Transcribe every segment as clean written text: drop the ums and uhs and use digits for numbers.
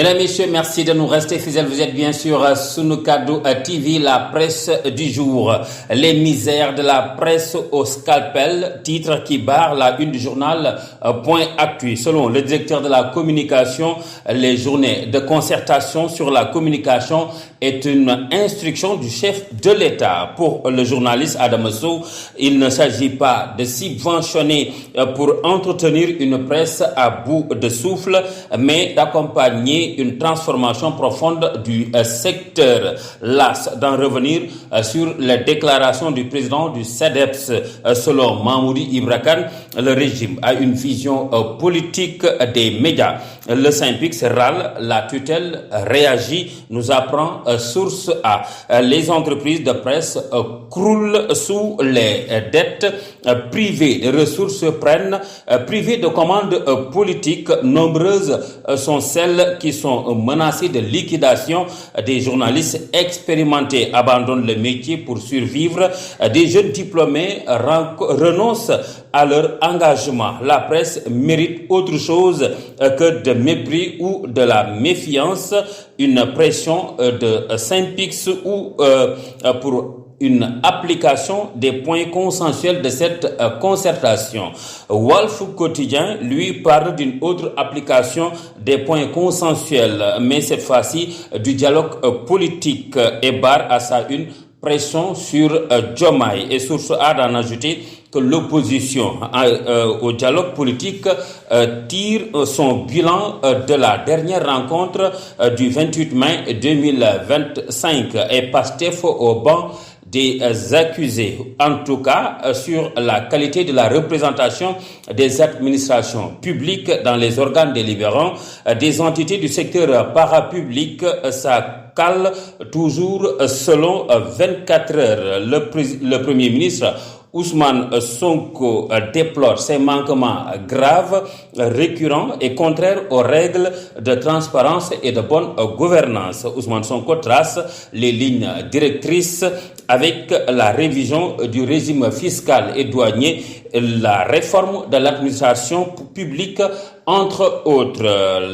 Mesdames, Messieurs, merci de nous rester fidèles. Vous êtes bien sûr Sunu Kaddu TV, la presse du jour. Les misères de la presse au scalpel, titre qui barre la une du journal Point Actu. Selon le directeur de la communication, les journées de concertation sur la communication est une instruction du chef de l'État. Pour le journaliste Adam Sow, il ne s'agit pas de subventionner pour entretenir une presse à bout de souffle, mais d'accompagner une transformation profonde du secteur. Las d'en revenir sur les déclarations du président du CEDEPS. Selon Mamoudi Ibra Kane, le régime a une vision politique des médias. Le Synpics râle, la tutelle réagit, nous apprend Source A. Les entreprises de presse croulent sous les dettes privées. Les ressources prennent, privées de commandes politiques. Nombreuses sont celles qui sont menacées de liquidation. Des journalistes expérimentés abandonnent le métier pour survivre. Des jeunes diplômés renoncent à leur engagement. La presse mérite autre chose que de mépris ou de la méfiance. Une pression de Synpics ou pour une application des points consensuels de cette concertation. Walf Quotidien, lui, parle d'une autre application des points consensuels, mais cette fois-ci du dialogue politique, et barre à sa une pression sur Diomaye. Et Source A d'en ajouter que l'opposition au dialogue politique tire son bilan de la dernière rencontre du 28 mai 2025 et Pastef au banc des accusés, en tout cas sur la qualité de la représentation des administrations publiques dans les organes délibérants des entités du secteur parapublic. Ça cale toujours selon 24 heures. Le Premier ministre Ousmane Sonko déplore ces manquements graves, récurrents et contraires aux règles de transparence et de bonne gouvernance. Ousmane Sonko trace les lignes directrices avec la révision du régime fiscal et douanier, la réforme de l'administration publique, entre autres.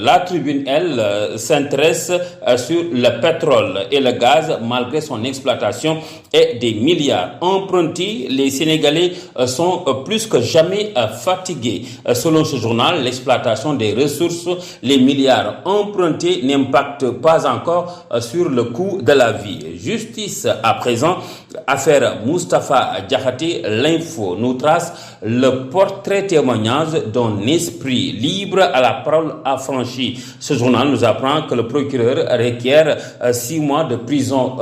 La Tribune, elle, s'intéresse sur le pétrole et le gaz malgré son exploitation et des milliards empruntés. Les Sénégalais sont plus que jamais fatigués. Selon ce journal, l'exploitation des ressources, les milliards empruntés n'impactent pas encore sur le coût de la vie. Justice à présent, affaire Moustapha Diakhaté, l'info nous trace le portrait témoignage d'un esprit libre à la parole affranchie. Ce journal nous apprend que le procureur requiert 6 mois de prison,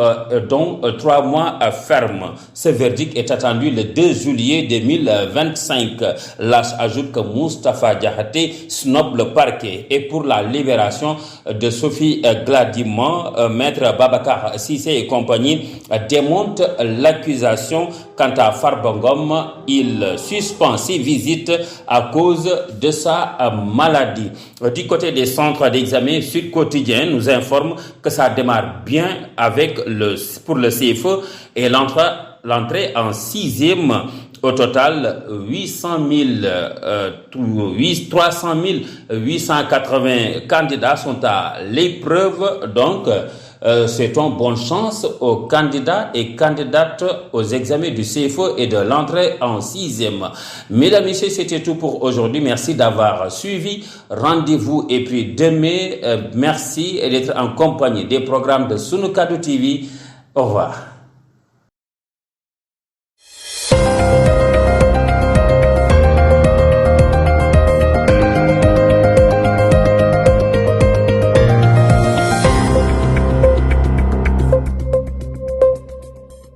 dont 3 mois ferme. Ce verdict est attendu le 2 juillet 2025. L'AS ajoute que Moustapha Diakhaté snobe le parquet. Et pour la libération de Sophie Gladiment, maître Babacar Cissé et compagnie démonte l'accusation. Quant à Farba Ngom, il suspend ses visites à cause de sa maladie. Du côté des centres d'examen, Sud Quotidien nous informe que ça démarre bien pour le CFE et l'entrée en 6e. Au total, 300 880 candidats sont à l'épreuve. Donc, souhaitons bonne chance aux candidats et candidates aux examens du CFE et de l'entrée en 6e. Mesdames, Messieurs, c'était tout pour aujourd'hui. Merci d'avoir suivi. Rendez-vous et puis demain, merci d'être en compagnie des programmes de Sunu Kaddu TV. Au revoir.